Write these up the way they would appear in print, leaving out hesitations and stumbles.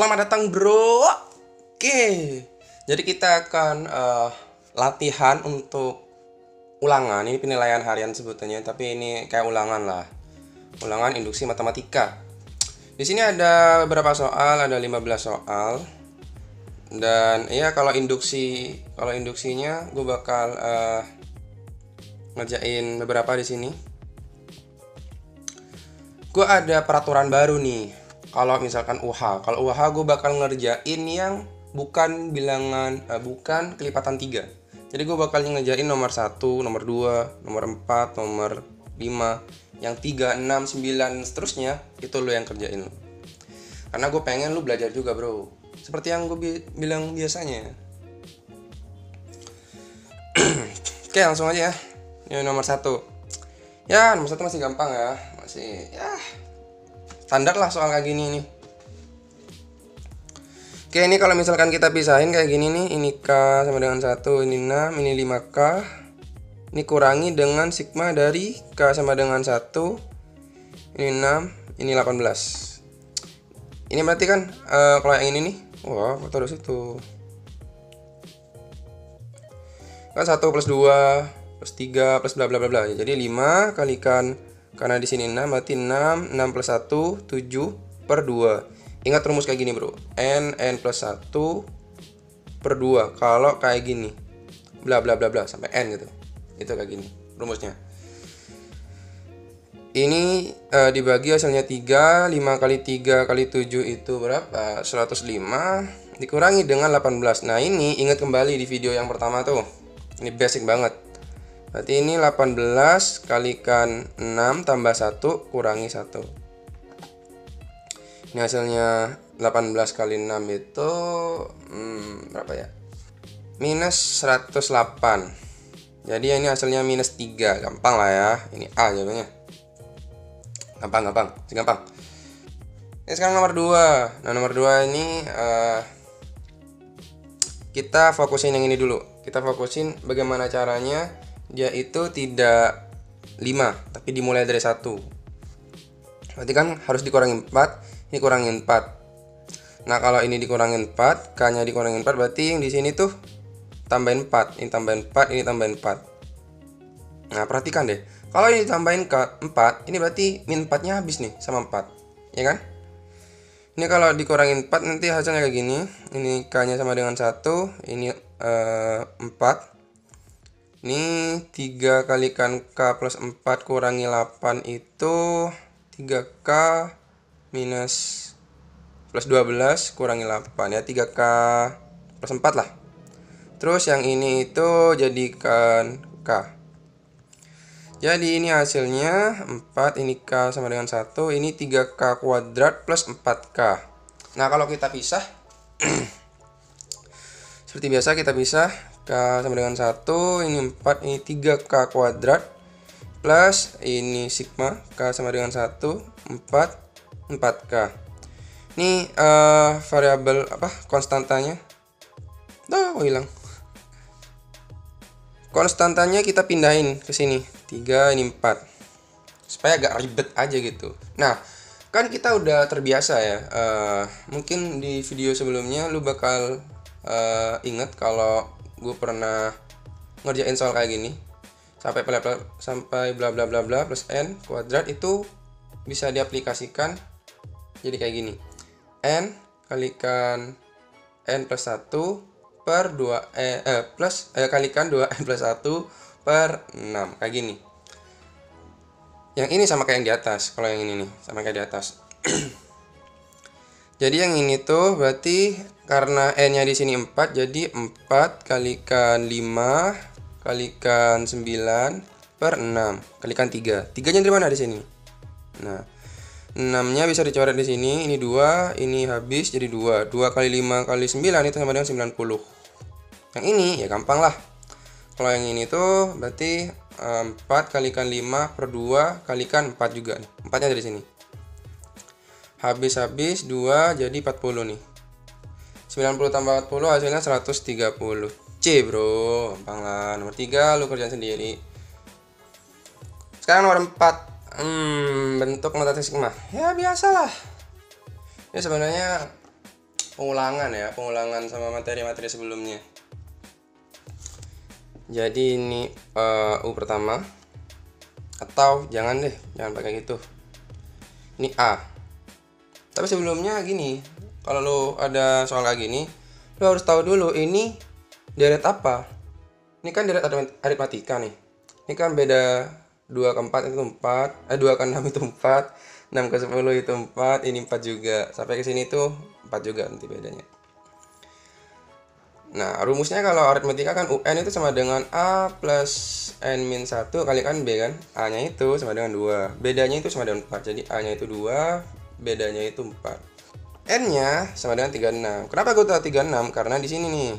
Selamat datang bro. Oke, jadi kita akan latihan untuk ulangan. Ini penilaian harian sebutannya, tapi ini kayak ulangan lah. Ulangan induksi matematika. Di sini ada beberapa soal, ada 15 soal. Dan ya kalau induksinya gue bakal ngerjain beberapa di sini. Gue ada peraturan baru nih. Kalau misalkan kalau UH gue bakal ngerjain yang bukan bilangan, bukan kelipatan 3. Jadi gue bakal ngerjain nomor 1, nomor 2, nomor 4, nomor 5, yang 3, 6, 9, seterusnya. Itu lo yang kerjain lo. Karena gue pengen lo belajar juga bro. Seperti yang gue bilang biasanya. Oke, langsung aja ya. Ini nomor 1. Ya, nomor 1 masih gampang ya. Masih ya standar lah soal kayak gini nih. Oke, ini kalau misalkan kita pisahin kayak gini nih, ini K sama dengan 1, ini 6, ini 5K. Ini kurangi dengan sigma dari K sama dengan 1, ini 6, ini 18. Ini berarti kan kalau yang ini nih, wah, kok taruh situ. Kan 1 plus 2 plus 3 plus bla bla bla bla. Jadi 5 kalikan, karena di sini 6 berarti 6 plus 1 7 per 2. Ingat rumus kayak gini bro, n plus 1 per 2. Kalau kayak gini bla bla bla bla sampai n gitu, itu kayak gini rumusnya. Ini dibagi hasilnya 3, 5 kali 3 kali 7 itu berapa? 105 dikurangi dengan 18. Nah ini ingat kembali di video yang pertama tuh, ini basic banget. Berarti ini 18 kalikan 6 tambah 1 kurangi 1. Ini hasilnya 18 kali 6 itu berapa ya? Minus 108. Jadi ini hasilnya minus 3. Gampang lah ya. Ini A jawabannya. Gampang. Gampang. Ini sekarang nomor 2. Nah nomor 2 ini kita fokusin yang ini dulu. Kita fokusin bagaimana caranya dia itu tidak 5 tapi dimulai dari 1. Berarti kan harus dikurangin 4, ini kurangin 4. Nah kalau ini dikurangin 4, K nya dikurangin 4, berarti yang di sini tuh tambahin 4, ini tambahin 4, ini tambahin 4. Nah perhatikan deh, kalau ini tambahin ke 4, ini berarti min 4 nya habis nih sama 4, ya kan? Ini kalau dikurangin 4 nanti hasilnya kayak gini. Ini K nya sama dengan 1, ini 4. Ini 3 kalikan K plus 4 kurangi 8 itu 3K minus plus 12 kurangi 8 ya, 3K plus 4 lah. Terus yang ini itu jadikan K. Jadi ini hasilnya 4, ini K sama dengan 1, ini 3K kuadrat plus 4K. Nah kalau kita pisah seperti biasa kita pisah, K sama dengan 1, ini 4, ini 3K kuadrat plus ini sigma K sama dengan 1, 4K. Ini variabel konstantanya. Kok hilang? Konstantanya kita pindahin ke sini. 3, ini 4. Supaya agak ribet aja gitu. Nah, kan kita udah terbiasa ya. Mungkin di video sebelumnya lu bakal ingat kalau gue pernah ngerjain soal kayak gini. Sampai bla bla bla bla plus n kuadrat itu bisa diaplikasikan jadi kayak gini. N kalikan n plus 1 per 2 kalikan 2n plus 1 per 6 kayak gini. Yang ini sama kayak yang di atas. Kalau yang ini nih sama kayak di atas. Jadi yang ini tuh berarti karena n nya di sini 4, jadi 4 kalikan 5 kalikan 9 per 6 kalikan 3. 3 nya dari mana di sini? Nah 6 nya bisa dicoret di sini. Ini 2, ini habis jadi 2. 2 kali 5 kali 9 itu sama dengan 90. Yang ini ya gampang lah. Kalau yang ini tuh berarti 4 kalikan 5 per 2 kalikan 4 juga. 4 nya dari sini. Habis 2 jadi 40 nih. 90 tambah 40 hasilnya 130. C bro, gampang lah. Nomor 3 lu kerjain sendiri. Sekarang nomor 4. Bentuk notasi sigma. Ya biasalah. Ya sebenarnya pengulangan sama materi-materi sebelumnya. Jadi ini U pertama, atau jangan pakai gitu. Ini A. Tapi sebelumnya gini, kalau lo ada soal kayak gini, lo harus tahu dulu ini deret apa. Ini kan deret aritmatika nih. Ini kan beda 2 ke 4 itu 4, 2 ke 6 itu 4, 6 ke 10 itu 4, ini 4 juga. Sampai ke sini tuh 4 juga nanti bedanya. Nah, rumusnya kalau aritmatika kan UN itu sama dengan A plus N min 1 kalikan B kan. A-nya itu sama dengan 2. Bedanya itu sama dengan 4. Jadi A-nya itu 2, bedanya itu 4. N-nya sama dengan 36. Kenapa gue tahu 36? Karena di sini nih.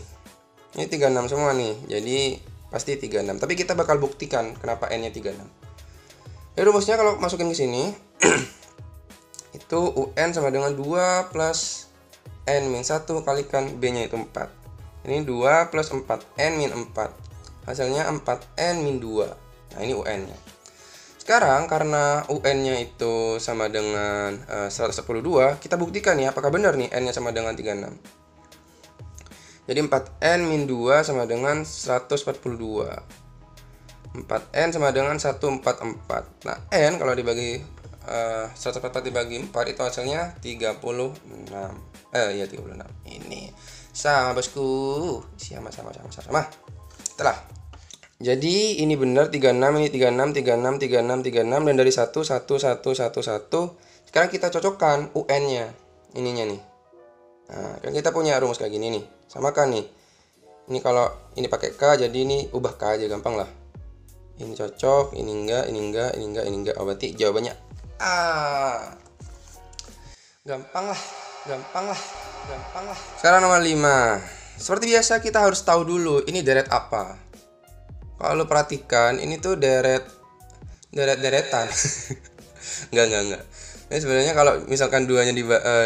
Ini 36 semua nih. Jadi pasti 36. Tapi kita bakal buktikan kenapa N-nya 36. Jadi rumusnya kalau masukin ke sini itu UN sama dengan 2 plus N min 1 kalikan B-nya itu 4. Ini 2 plus 4 N min 4. Hasilnya 4N min 2. Nah, ini UN-nya. Sekarang karena UN-nya itu sama dengan 112, kita buktikan ya apakah benar nih N-nya sama dengan 36. Jadi 4N min 2 sama dengan 142. 4N sama dengan 144. Nah, N kalau dibagi 144 dibagi 4 itu hasilnya 36. Iya 36. Ini sama bosku. Sama. Setelah. Jadi ini benar 36, ini 36, 36, 36, 36 dan dari 1 1. Sekarang kita cocokkan UN-nya. Ininya nih. Nah, kan kita punya rumus kayak gini nih. Samakan nih. Ini kalau ini pakai K, jadi ini ubah K aja, gampang lah. Ini cocok, ini enggak, ini enggak, ini enggak, ini enggak. Oh, berarti jawabannya A. Gampang lah. Sekarang nomor 5. Seperti biasa kita harus tahu dulu ini deret apa. Kalau perhatikan ini tuh deret-deretan. Enggak. Ini sebenarnya kalau misalkan duanya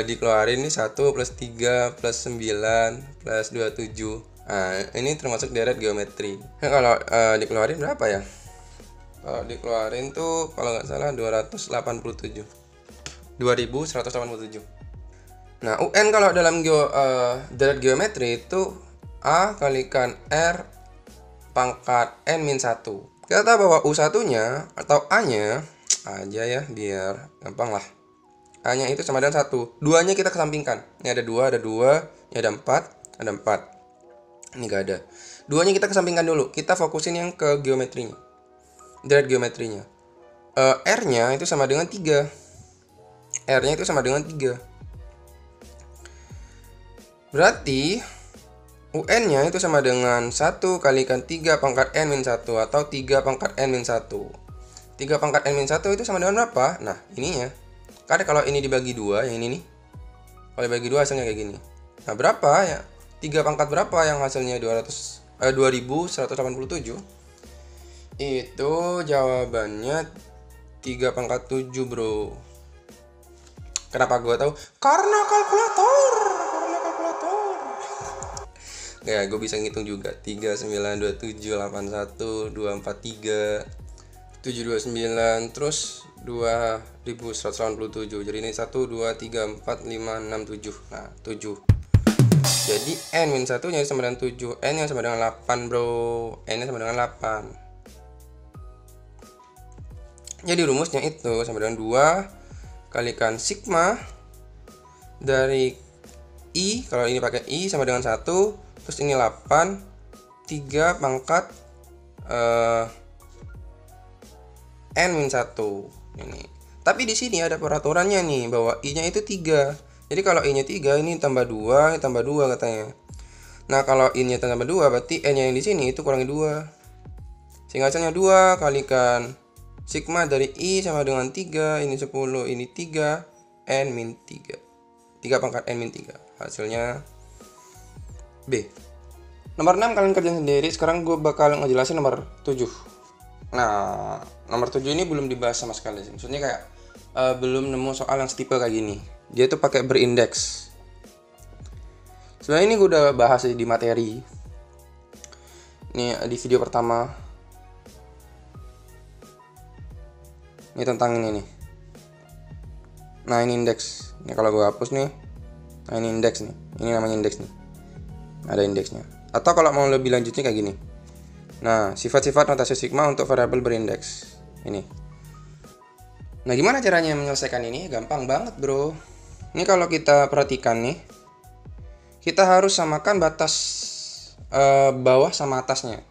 dikeluarin ini 1 plus 3 plus 9 plus 27. Nah, ini termasuk deret geometri. Nah, kalau dikeluarin berapa ya? Kalau dikeluarin tuh kalau nggak salah 287. 2187. Nah, UN kalau dalam deret geometri itu A kalikan R pangkat N min 1. Kita tahu bahwa U1-nya atau A-nya aja ya, biar gampang lah. A-nya itu sama dengan 1. 2-nya kita kesampingkan. Ini ada 2, ini ada 4, ada 4. Ini gak ada. 2-nya kita kesampingkan dulu. Kita fokusin yang ke geometrinya. Deret geometrinya. R-nya itu sama dengan 3. R-nya itu sama dengan 3. Berarti UN-nya itu sama dengan 1 kalikan 3 pangkat N min 1 atau 3 pangkat N min 1. 3 pangkat N min 1 itu sama dengan berapa? Nah, ininya. Karena kalau ini dibagi 2, yang ini nih. Kalau dibagi 2 hasilnya kayak gini. Nah, berapa ya? 3 pangkat berapa yang hasilnya 2187? Itu jawabannya 3 pangkat 7, bro. Kenapa gue tahu? Karena kalkulator. Ya, gue bisa ngitung juga. 3, 9, 27, 81, 243, 729, terus 2187. Jadi ini 1, 2, 3, 4, 5, 6, 7. Nah, 7. Jadi N-1 nya sama dengan 7. N yang sama dengan 8, bro. N nya sama dengan 8. Jadi rumusnya itu sama dengan 2 kalikan sigma dari I. Kalau ini pakai I sama dengan 1. Terus ini 8, 3 pangkat N min 1 ini. Tapi di sini ada peraturannya nih bahwa I-nya itu 3. Jadi kalau I-nya 3 ini tambah 2, ini tambah 2 katanya. Nah, kalau I-nya tambah 2 berarti N-nya yang di sini itu kurangi 2. Sehingga hasilnya 2 kalikan sigma dari I sama dengan 3, ini 10, ini 3, N min 3. 3 pangkat N min 3. Hasilnya B. Nomor 6 kalian kerjain sendiri. Sekarang gue bakal ngejelasin nomor 7. Nah, nomor 7 ini belum dibahas sama sekali sih. Maksudnya kayak belum nemu soal yang setipe kayak gini. Dia tuh pakai berindeks. Sebenarnya ini gue udah bahas di materi. Ini di video pertama. Ini tentang ini nih. Nah, ini indeks. Ini kalau gue hapus nih. Nah ini indeks nih, ini namanya indeks nih, ada indeksnya. Atau kalau mau lebih lanjutnya kayak gini. Nah sifat-sifat notasi sigma untuk variabel berindeks ini. Nah gimana caranya menyelesaikan ini? Gampang banget bro. Ini kalau kita perhatikan nih, kita harus samakan batas bawah sama atasnya.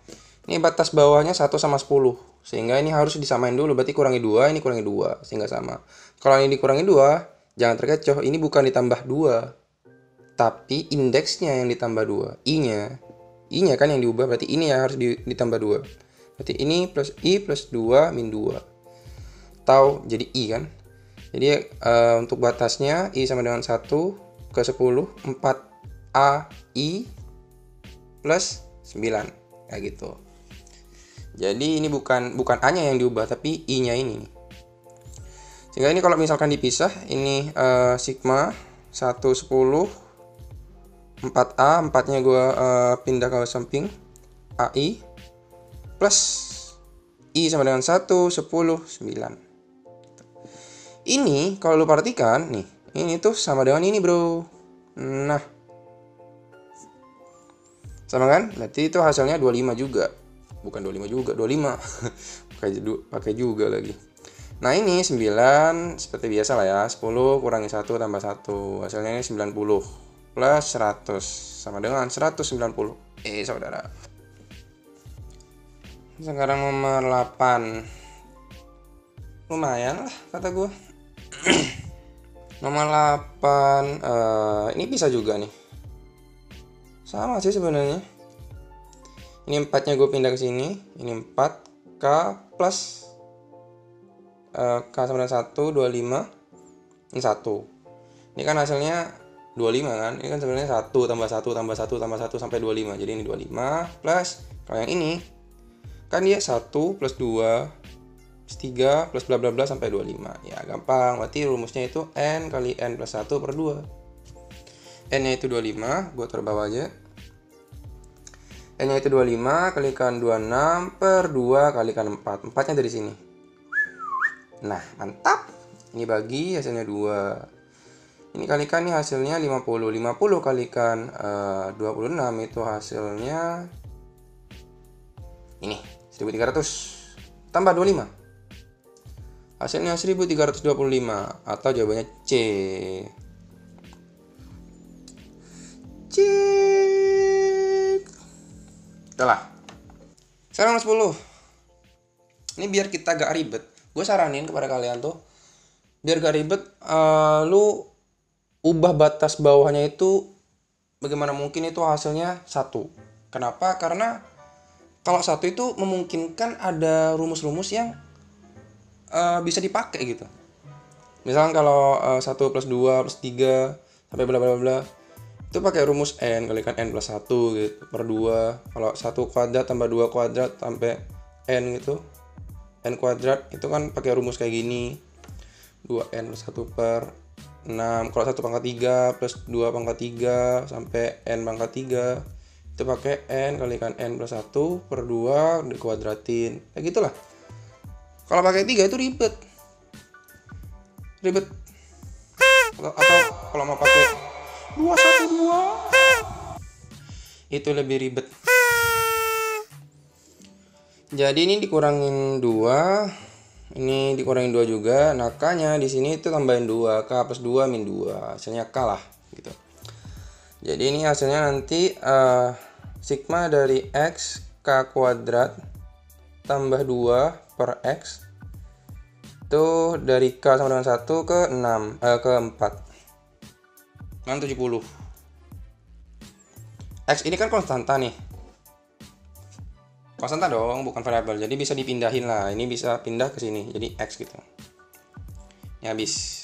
Ini batas bawahnya 1 sama 10. Sehingga ini harus disamain dulu. Berarti kurangi 2, ini kurangi 2. Sehingga sama. Kalau ini dikurangi 2, jangan terkecoh. Ini bukan ditambah 2. Tapi indeksnya yang ditambah 2. I-nya. I-nya kan yang diubah. Berarti ini yang harus ditambah 2. Berarti ini plus I plus 2 min 2. Atau jadi I kan. Jadi untuk batasnya I sama dengan 1 ke 10. 4 AI plus 9. Kayak gitu. Jadi ini bukan A-nya yang diubah, tapi I-nya ini. Sehingga ini kalau misalkan dipisah, ini sigma 1, 10, 4A, 4-nya gue pindah ke samping, AI, plus I sama dengan 1, 10, 9. Ini kalau lu perhatikan, nih, ini tuh sama dengan ini bro. Nah, sama kan? Berarti itu hasilnya 25 juga. Bukan 25 juga, 25. pakai juga lagi. Nah ini 9 seperti biasa lah ya. 10 kurangi 1 tambah 1. Hasilnya ini 90 plus 100 sama dengan 190. Saudara. Sekarang nomor 8. Lumayan lah kata gue. Nomor 8 ini bisa juga nih. Sama sih sebenarnya. Ini 4-nya gue pindah ke sini. Ini 4 K plus K sama dengan 1, 25. Ini 1. Ini kan hasilnya 25 kan. Ini kan sebenarnya 1 tambah 1 tambah 1 tambah 1 sampai 25. Jadi ini 25 plus, kalau yang ini kan dia 1 plus 2 plus 3 plus bla bla bla sampai 25. Ya gampang. Berarti rumusnya itu N kali N plus 1 per 2. N-nya itu 25. Gue taruh bawah aja. N-nya itu 25 kalikan 26 per 2 kalikan 4. 4-nya dari sini. Nah, mantap. Ini bagi hasilnya 2. Ini kalikan nih hasilnya 50. 50 kalikan 26 itu hasilnya ini 1300 tambah 25. Hasilnya 1325 atau jawabannya C. C. Udah. Sekarang 10. Ini biar kita gak ribet, gue saranin kepada kalian tuh, biar gak ribet, lu ubah batas bawahnya itu bagaimana mungkin itu hasilnya 1. Kenapa? Karena kalau 1 itu memungkinkan ada rumus-rumus yang bisa dipakai gitu. Misalnya kalau 1 plus 2 plus 3 sampai bla bla bla, itu pakai rumus N kalikan N plus 1 gitu per 2. Kalau 1 kuadrat tambah 2 kuadrat sampai N gitu, N kuadrat itu kan pakai rumus kayak gini, 2N plus 1 per 6. Kalau 1 pangkat 3 plus 2 pangkat 3 sampai N pangkat 3, itu pakai N kalikan N plus 1 per 2 dikuadratin. Kayak gitulah. Kalau pakai 3 itu ribet. Atau kalau mau pakai 212 itu lebih ribet. Jadi ini dikurangin 2, ini dikurangin 2 juga. Nakanya di sini itu tambahin 2, K plus 2 min 2. Hasilnya K lah gitu. Jadi ini hasilnya nanti sigma dari X K kuadrat tambah 2 per X itu dari K sama dengan 1 ke 6 ke 4 kan 70. X ini kan konstanta nih, konstanta dong, bukan variabel, jadi bisa dipindahin lah. Ini bisa pindah ke sini jadi X gitu. Ini habis.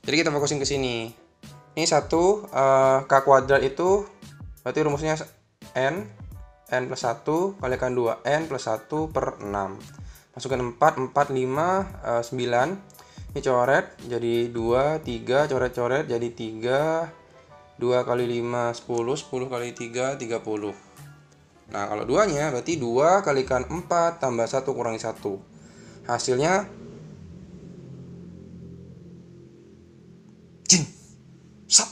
Jadi kita fokusin ke sini. Ini 1 K kuadrat itu berarti rumusnya N plus 1 kalikan 2 N plus 1 per 6. Masukkan 4, 4, 5, 9. Ini coret jadi 2, 3, coret-coret jadi 3. 2 kali 5, 10, 10 kali 3, 30. Nah kalau 2-nya berarti 2 kalikan 4 tambah 1 kurangi 1. Hasilnya jing, sat,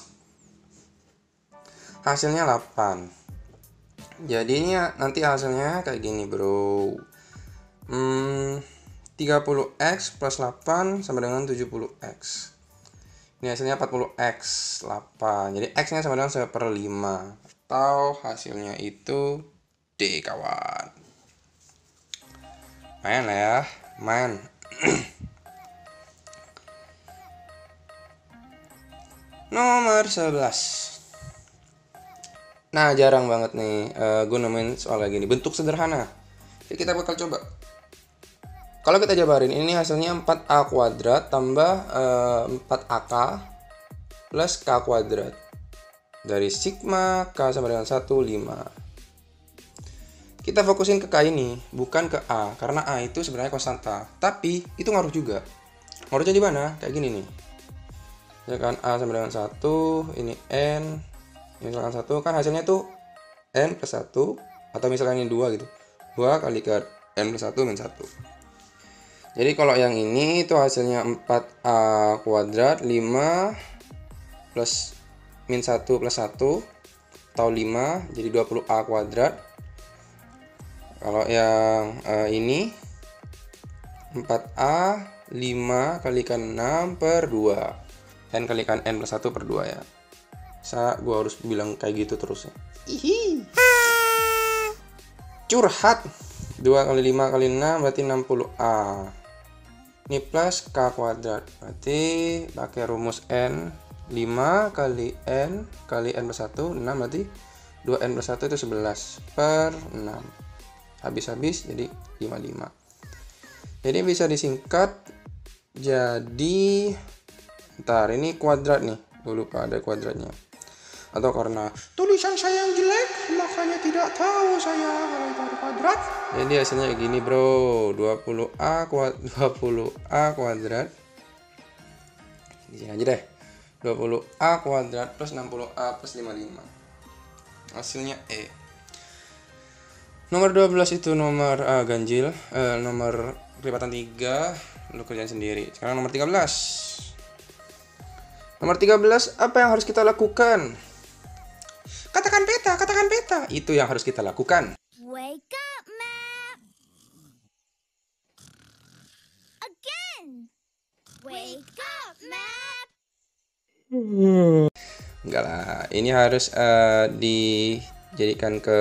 hasilnya 8. Jadi ini nanti hasilnya kayak gini bro. 30x plus 8 sama dengan 70x. Ini hasilnya 40x 8. Jadi x nya sama dengan 1/5. Atau hasilnya itu D kawan. Main lah ya, main. Nomor 11. Nah, jarang banget nih gue nemuin soal lagi nih, bentuk sederhana. Jadi kita bakal coba. Kalau kita jabarin, ini hasilnya 4a kuadrat tambah 4ak plus k kuadrat. Dari sigma k sama dengan 1, 5. Kita fokusin ke k ini, bukan ke a, karena a itu sebenarnya konstanta. Tapi itu ngaruh juga. Ngaruhnya di mana? Kayak gini nih. Misalkan a sama dengan 1, ini n. Misalkan 1 kan hasilnya tuh n plus 1, atau misalkan ini 2 gitu. 2 kali ke n plus 1 min 1. Jadi kalau yang ini itu hasilnya 4a kuadrat 5 plus min 1 plus 1 atau 5, jadi 20a kuadrat. Kalau yang ini 4a 5 kalikan 6 per 2, n kalikan n plus 1 per 2 ya. Gue harus bilang kayak gitu terus ya. Curhat. 2 kali 5 kali 6 berarti 60a. Ini plus k kuadrat, berarti pakai rumus n. 5 kali n kali n plus 1, 6, berarti 2n plus 1 itu 11 per 6. Habis-habis jadi 55. Jadi bisa disingkat jadi, ntar ini kuadrat nih, gue lupa ada kuadratnya. Atau karena tulisan saya yang jelek, makanya tidak tahu saya kalau itu ada kuadrat. Jadi hasilnya kayak gini bro, 20a kuadrat. Di sini aja deh. 20a kuadrat plus 60a plus 55. Hasilnya E. Nomor 12 itu nomor ganjil, nomor kelipatan 3, lu kerjain sendiri. Sekarang nomor 13. Nomor 13, apa yang harus kita lakukan? Katakan peta, katakan peta. Itu yang harus kita lakukan. Wake up, map. Again. Wake up, map. Enggak lah, ini harus dijadikan ke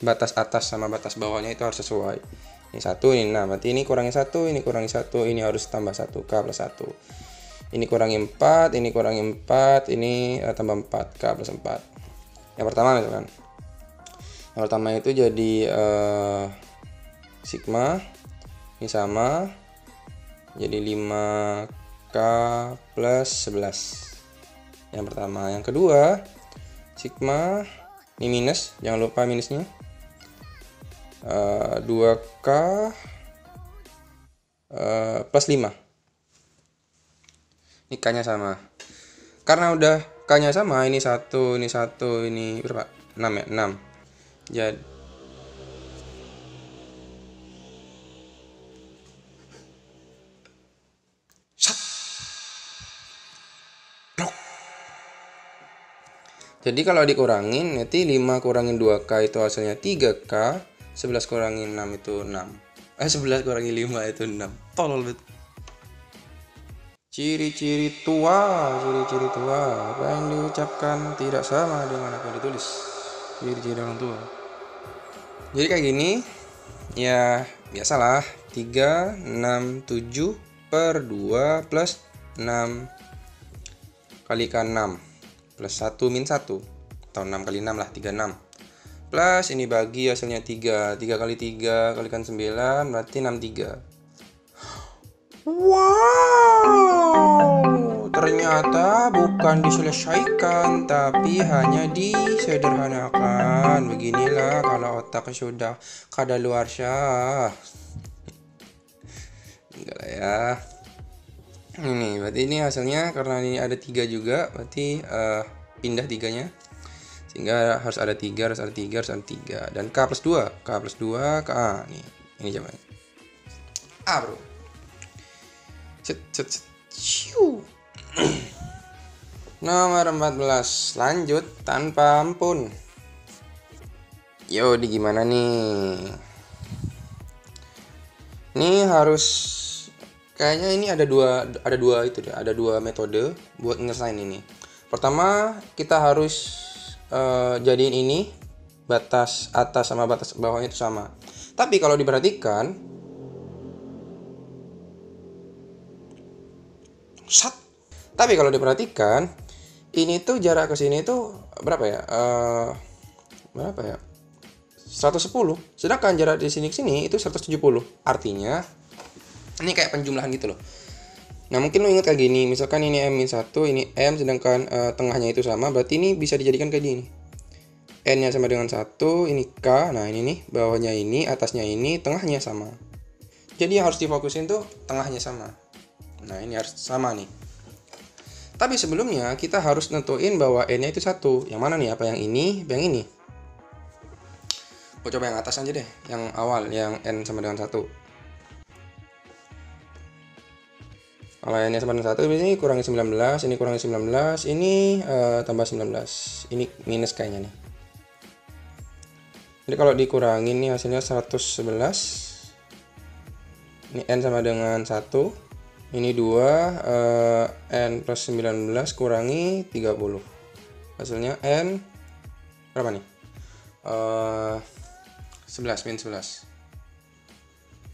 batas atas sama batas bawahnya itu harus sesuai. Ini 1, ini 6, berarti ini kurangi 1, ini kurangi 1, ini harus tambah 1, k plus 1. Ini kurangi 4, ini kurangi 4, ini tambah 4, k plus 4. Yang pertama misalkan. Yang pertama itu jadi sigma, ini sama, jadi 5k plus 11. Yang pertama. Yang kedua, sigma, ini minus, jangan lupa minusnya. 2k plus 5. Ini k-nya sama. Karena udah k-nya sama, ini 1, ini 1, ini berapa? 6 ya? 6. Jadi kalau dikurangin nanti 5 kurangin 2k itu hasilnya 3k, 11 kurangin 6 itu 6. 11 kurangin 5 itu 6. Tolol bet. Ciri-ciri tua, apa yang diucapkan tidak sama dengan apa yang ditulis. Ciri-ciri orang tua. Jadi kayak gini, ya biasalah 3, 6, 7 per 2 plus 6 kalikan 6 plus 1 min 1 atau 6 kali 6 lah, 36 plus ini bagi hasilnya 3 kali 3 kalikan 9 berarti 63. Wow, ternyata bukan diselesaikan tapi hanya disederhanakan. Beginilah kalau otak sudah kadaluarsa. Enggak lah ya. Ini berarti ini hasilnya karena ini ada 3 juga, berarti pindah 3-nya. Sehingga harus ada 3, harus ada 3, harus ada 3. Dan K plus 2 ke A. Nih, ini jawabannya. A bro. Ciu. Nomor 14, lanjut tanpa ampun. Yo, di gimana nih? Ini harus kayaknya ini ada dua itu deh, ada dua metode buat nyelesain ini. Pertama, kita harus jadiin ini batas atas sama batas bawahnya itu sama. Tapi kalau diperhatikan, Tapi kalau diperhatikan, ini tuh jarak ke sini tuh berapa ya? Berapa ya? 110. Sedangkan jarak di sini ke sini itu 170. Artinya ini kayak penjumlahan gitu loh. Nah, mungkin lo ingat kayak gini. Misalkan ini M-1, ini M, sedangkan tengahnya itu sama. Berarti ini bisa dijadikan kayak gini. N-nya sama dengan 1, ini K. Nah, ini nih, bawahnya ini, atasnya ini, tengahnya sama. Jadi yang harus difokusin tuh tengahnya sama. Nah, ini harus sama nih. Tapi sebelumnya kita harus nentuin bahwa N-nya itu 1. Yang mana nih? Apa yang ini? Apa yang ini? Gue coba yang atas aja deh. Yang awal, yang N sama dengan 1. Kalau N-nya sama dengan 1, ini kurangi 19. Ini kurangi 19. Ini tambah 19. Ini minus kayaknya nih. Jadi kalau dikurangin nih hasilnya 111. Ini N sama dengan 1. Ini 2, N plus 19 kurangi 30. Hasilnya N berapa nih? 11, min 11.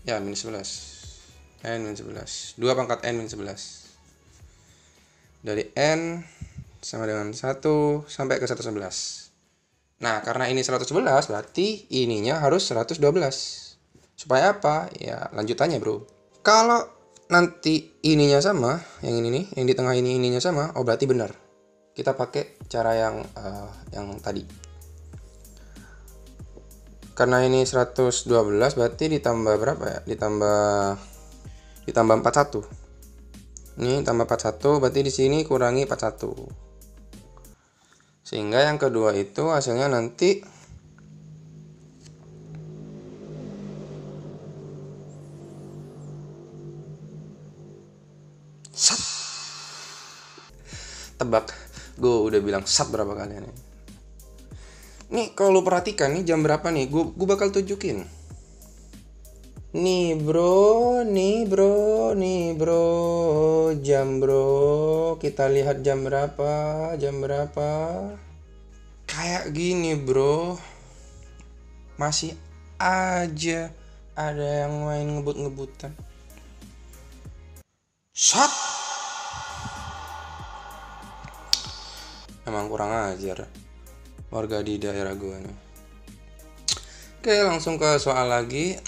Ya, min 11. N min 11. 2 pangkat N min 11. Dari N sama dengan 1 sampai ke 111. Nah, karena ini 111, berarti ininya harus 112. Supaya apa? Ya, lanjutannya, bro. Kalau nanti ininya sama, yang ini nih, yang di tengah ini ininya sama, oh berarti benar. Kita pakai cara yang tadi. Karena ini 112 berarti ditambah berapa ya? Ditambah 41. Ini tambah 41 berarti di sini kurangi 41. Sehingga yang kedua itu hasilnya nanti sat. Tebak, gue udah bilang sat berapa kali nih. Nih kalau lu perhatikan nih jam berapa nih, gue bakal tunjukin. Nih bro, jam bro. Kita lihat jam berapa. Kayak gini bro. Masih aja ada yang main ngebut-ngebutan. Shot. Emang kurang ajar warga di daerah gue nih. Oke, langsung ke soal lagi.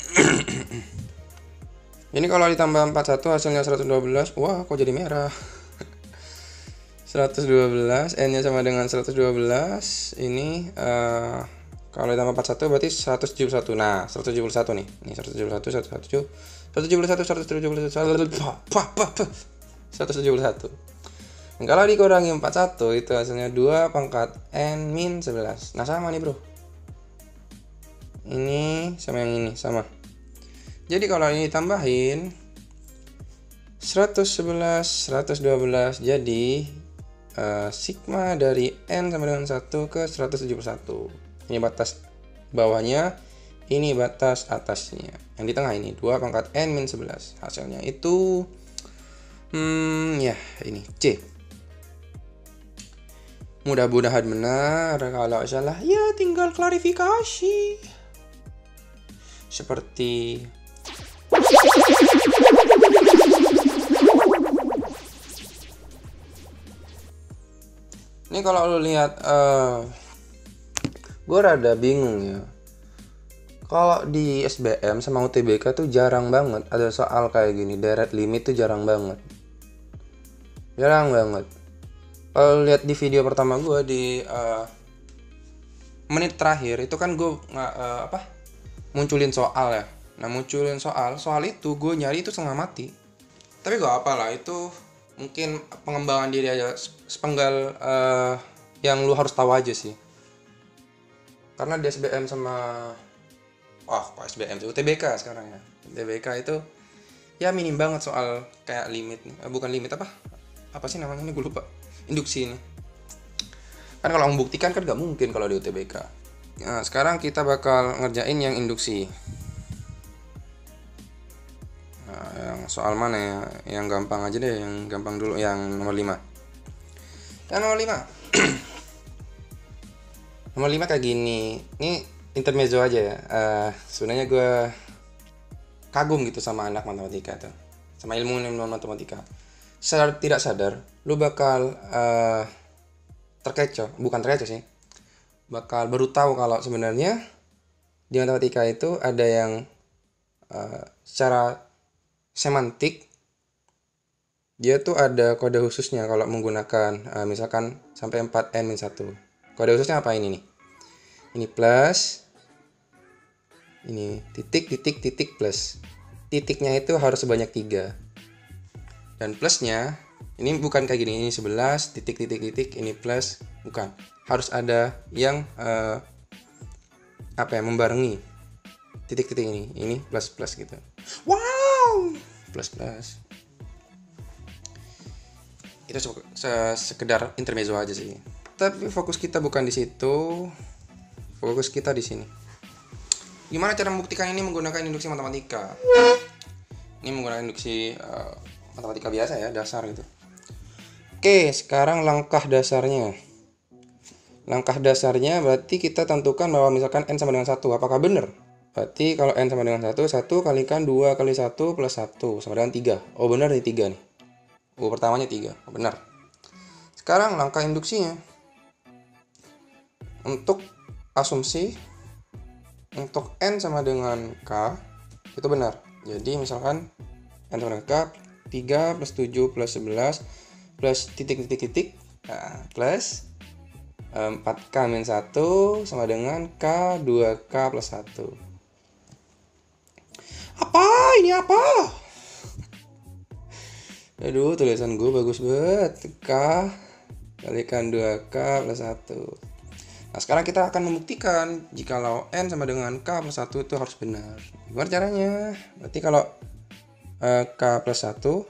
Ini kalau ditambah 41 hasilnya 112. Wah, kok jadi merah? 112, N-nya sama dengan 112. Ini kalau ditambah 41 berarti 171. Nah, 171 nih. Ini 171, 171. Dan kalau dikurangi 41 itu hasilnya 2 pangkat N min 11. Nah, sama nih, bro. Ini sama yang ini, sama. Jadi kalau ini tambahin 111, 112 jadi sigma dari N sama dengan 1 ke 171. Ini batas bawahnya, ini batas atasnya. Yang di tengah ini 2 pangkat N min 11. Hasilnya itu ya ini C. Mudah-mudahan benar. Kalau salah ya tinggal klarifikasi. Seperti ini kalau lu lihat gue rada bingung ya. Kalau di SBM sama UTBK tuh jarang banget ada soal kayak gini. Direct limit tuh jarang banget. Kalau lihat di video pertama gue di menit terakhir itu kan gue munculin soal ya. Nah, munculin soal itu gue nyari itu setengah mati. Tapi gak apalah, itu mungkin pengembangan diri aja, sepenggal yang lu harus tahu aja sih. Karena di SBM sama SBM sih, UTBK sekarang ya. UTBK itu ya minim banget soal kayak limit, bukan limit apa sih namanya ini gue lupa. Induksi ini. Kan kalau membuktikan kan nggak mungkin kalau di UTBK. Nah, sekarang kita bakal ngerjain yang induksi. Nah, yang soal mana ya? Yang gampang aja deh, yang gampang dulu, yang nomor 5. Yang nomor 5. Nomor 5 kayak gini. Ini intermezzo aja ya. Sebenarnya gue kagum gitu sama anak matematika tuh. Sama ilmu matematika. Sadar tidak sadar, lu bakal terkecoh, bukan terkecoh sih. Bakal baru tahu kalau sebenarnya di matematika itu ada yang secara semantik dia tuh ada kode khususnya kalau menggunakan misalkan sampai 4n-1. Kode khususnya apa ini nih? Ini plus, ini titik, titik, titik, plus. Titiknya itu harus sebanyak 3. Dan plusnya, ini bukan kayak gini, ini 11, titik, titik, titik, ini plus. Bukan. Harus ada yang membarengi titik, titik ini plus, plus gitu. Wow! Plus, plus. Itu sekedar intermezzo aja sih. Tapi fokus kita bukan di situ. Fokus kita di sini. Gimana cara membuktikan ini menggunakan induksi matematika? Ini menggunakan induksi matematika biasa ya, dasar gitu. Oke, sekarang langkah dasarnya. Langkah dasarnya berarti kita tentukan bahwa misalkan n sama dengan 1. Apakah benar? Berarti kalau n sama dengan 1, 1 kalikan 2 kali 1 plus 1 sama dengan 3. Oh benar nih 3 nih. Oh pertamanya 3. Oh benar. Sekarang langkah induksinya. Untuk asumsi untuk n sama dengan k itu benar. Jadi misalkan n sama dengan k 3 plus 7 plus 11 plus titik titik titik plus 4k min 1 sama dengan k 2k plus 1. Apa? Ini apa? Aduh, tulisan gue bagus banget. K kalikan 2k plus 1. Nah, sekarang kita akan membuktikan jikalau n sama dengan k plus 1 itu harus benar. Gimana caranya? Berarti kalau k plus 1, 3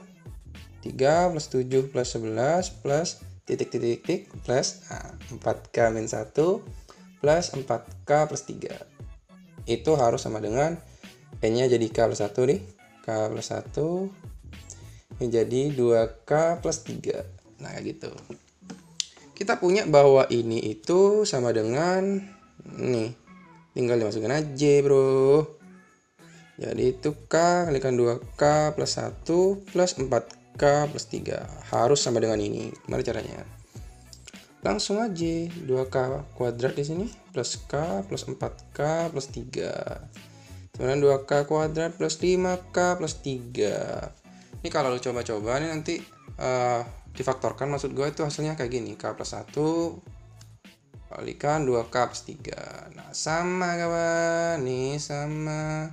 plus 7 plus 11 plus titik titik titik plus 4k min 1 plus 4k plus 3. Itu harus sama dengan n-nya jadi k plus 1 nih. K plus 1 ini jadi 2k plus 3. Nah kayak gitu. Kita punya bahwa ini itu sama dengan nih, tinggal dimasukin aja bro. Jadi itu k kalikan 2k plus 1 plus 4k plus 3 harus sama dengan ini. Gimana caranya? Langsung aja 2k kuadrat di sini plus k plus 4k plus 3. Kemudian 2k kuadrat plus 5k plus 3. Ini kalau lo coba-coba nih nanti difaktorkan, maksud gue itu hasilnya kayak gini, k plus 1 kalikan 2k plus 3. Nah sama kawan, nih sama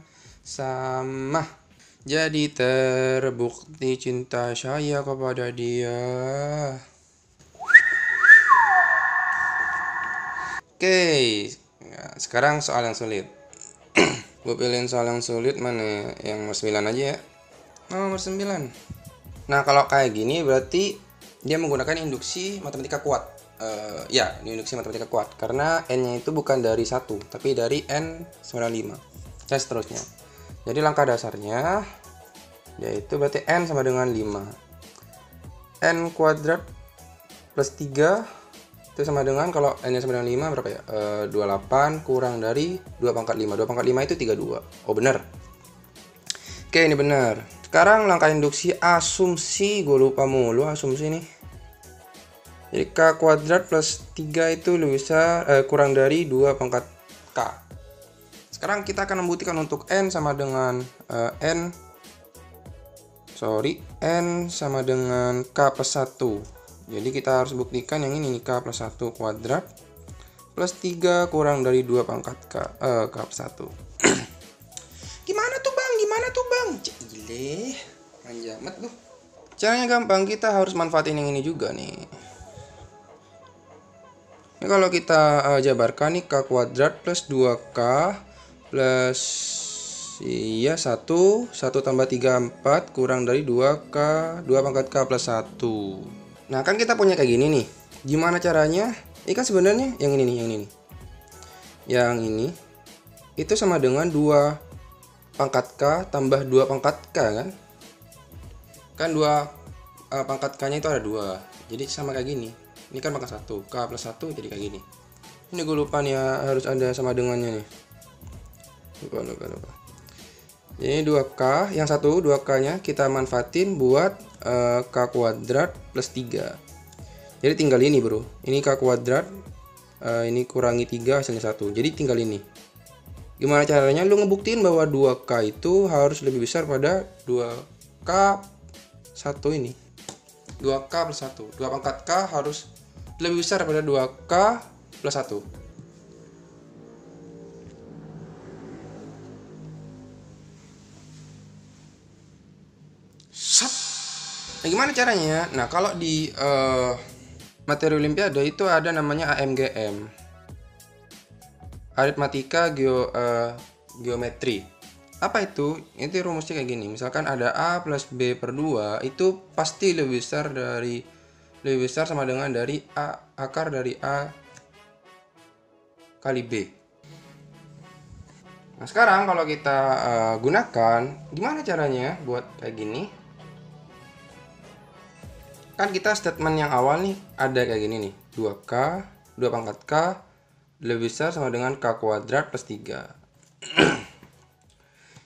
jadi terbukti cinta saya kepada dia. Oke, nah, sekarang soal yang sulit. Gue pilihin soal yang sulit mana ya? Yang nomor 9 aja ya. Nomor 9. Nah kalau kayak gini berarti dia menggunakan induksi matematika kuat. Ya, ini induksi matematika kuat karena n-nya itu bukan dari 1 tapi dari n-5 dan seterusnya. Jadi langkah dasarnya yaitu berarti n sama dengan 5. N kuadrat plus 3 itu sama dengan, kalau n-nya sama dengan 5 berapa ya? 28 kurang dari 2 pangkat 5. 2 pangkat 5 itu 32. Oh benar. Oke, ini benar. Sekarang langkah induksi asumsi, gue lupa mulu asumsi nih. Jadi k kuadrat plus 3 itu lebih besar kurang dari 2 pangkat k. Sekarang kita akan membuktikan untuk n sama dengan n sama dengan k plus 1. Jadi kita harus buktikan yang ini nih, k plus 1 kuadrat plus 3 kurang dari 2 pangkat k plus 1. Gimana tuh bang? Gile, manja amat lu. Caranya gampang, kita harus manfaatin yang ini juga nih. Ini kalau kita jabarkan nih, k kuadrat plus 2k plus 1 tambah 3 4 kurang dari 2 pangkat k plus 1. Nah kan kita punya kayak gini nih. Gimana caranya Ini kan sebenarnya yang ini nih, yang ini itu sama dengan 2 pangkat K tambah 2 pangkat K kan? Kan 2 pangkat K nya itu ada 2. Jadi sama kayak gini. Ini kan pangkat 1, K plus 1 jadi kayak gini. Ini gue lupa nih ya, harus ada sama dengannya nih. Lupa. Ini 2K, yang satu 2K nya kita manfaatin buat K kuadrat plus 3. Jadi tinggal ini bro, ini K kuadrat, ini kurangi 3 hasilnya 1. Jadi tinggal ini. Gimana caranya lu ngebuktiin bahwa 2K itu harus lebih besar pada 2K 1 ini. 2K plus 1. 2 pangkat K harus lebih besar pada 2K plus 1. Sat. Nah, gimana caranya? Nah, kalau di materi Olimpiade itu ada namanya AMGM. Aritmatika geometri. Apa itu? Itu rumusnya kayak gini. Misalkan ada A plus B per 2 itu pasti lebih besar sama dengan dari akar dari A kali B. Nah, sekarang kalau kita gunakan, gimana caranya buat kayak gini? Kan kita statement yang awal nih ada kayak gini nih. 2K, 2 pangkat K lebih besar sama dengan K kuadrat plus 3.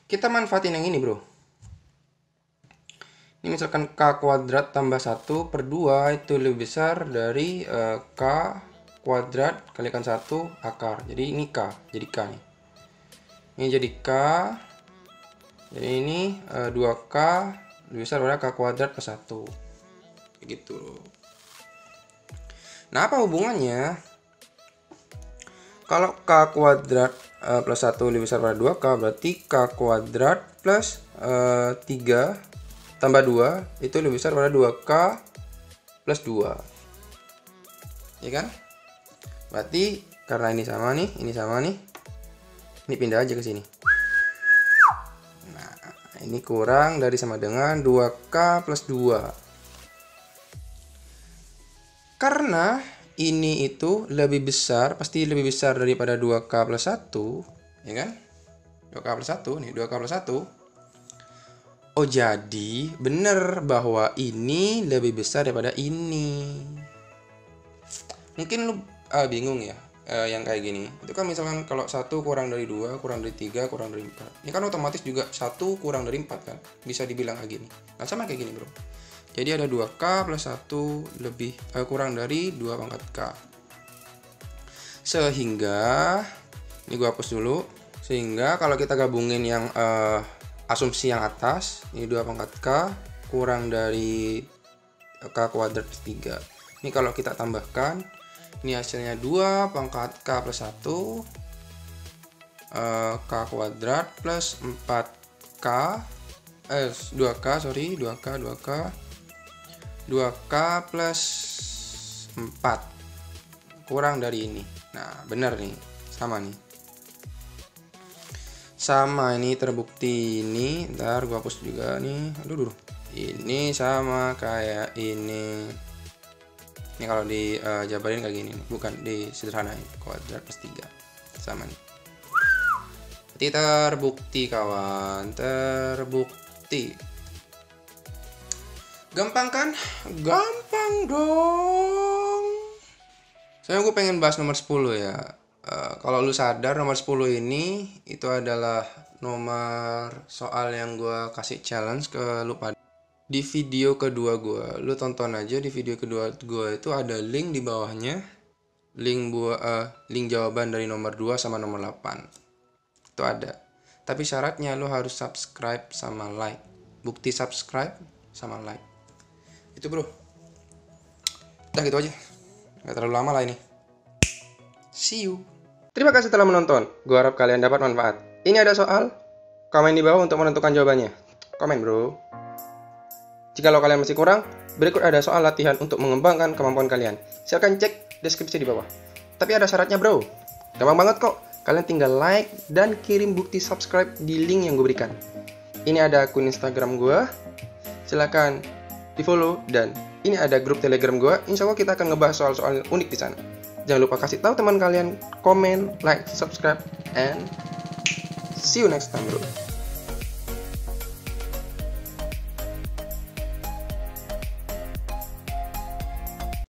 Kita manfaatin yang ini bro. Ini misalkan K kuadrat tambah 1 per 2 itu lebih besar dari K kuadrat kalikan 1 akar. Jadi ini K, jadi K nih. Ini jadi K. Jadi ini 2K lebih besar pada K kuadrat plus 1. Kayak gitu. Nah, apa hubungannya? Kalau K kuadrat plus 1 lebih besar pada 2K, berarti K kuadrat plus 3 tambah 2 itu lebih besar pada 2K plus 2. Ya kan? Berarti karena ini sama nih, ini pindah aja ke sini. Nah, ini kurang dari sama dengan 2K plus 2. Karena ini itu lebih besar, pasti lebih besar daripada 2K plus 1, ya kan? 2K plus 1, nih 2K plus 1. Oh, jadi bener bahwa ini lebih besar daripada ini. Mungkin lu bingung ya, yang kayak gini. Itu kan misalkan kalau 1 kurang dari 2, kurang dari 3, kurang dari 4. Ini kan otomatis juga 1 kurang dari 4 kan? Bisa dibilang kayak gini. Nah, sama kayak gini bro. Jadi ada 2K plus 1 lebih kurang dari 2 pangkat K. Sehingga ini gua hapus dulu. Sehingga kalau kita gabungin yang asumsi yang atas, ini 2 pangkat K kurang dari K kuadrat plus 3. Ini kalau kita tambahkan, ini hasilnya 2 pangkat K plus 1 K kuadrat plus 4K 2K plus 4 kurang dari ini. Nah, benar nih, sama nih. Sama ini terbukti ini. Ntar gua hapus juga nih. Aduh. Ini sama kayak ini. Ini kalau dijabarin kayak gini nih. Bukan disederhanain. Kuadrat plus 3. Sama nih. Berarti terbukti kawan. Terbukti. Gampang kan? Gampang dong. Saya gue pengen bahas nomor 10 ya. Kalau lu sadar nomor 10 ini itu adalah nomor soal yang gue kasih challenge ke lu pada di video kedua gue. Lu tonton aja di video kedua gue itu ada link di bawahnya. Link jawaban dari nomor 2 sama nomor 8. Itu ada. Tapi syaratnya lu harus subscribe sama like. Bukti subscribe sama like. Itu bro. Udah gitu aja. Gak terlalu lama lah ini. See you. Terima kasih telah menonton. Gue harap kalian dapat manfaat. Ini ada soal. Komen di bawah untuk menentukan jawabannya. Komen bro. Jika kalian masih kurang, berikut ada soal latihan untuk mengembangkan kemampuan kalian. Silahkan cek deskripsi di bawah. Tapi ada syaratnya bro. Gampang banget kok. Kalian tinggal like dan kirim bukti subscribe di link yang gue berikan. Ini ada akun Instagram gue. Silahkan di follow, dan ini ada grup Telegram gue. Insya Allah kita akan ngebahas soal-soal unik di sana. Jangan lupa kasih tahu teman kalian, komen, like, subscribe, and see you next time bro.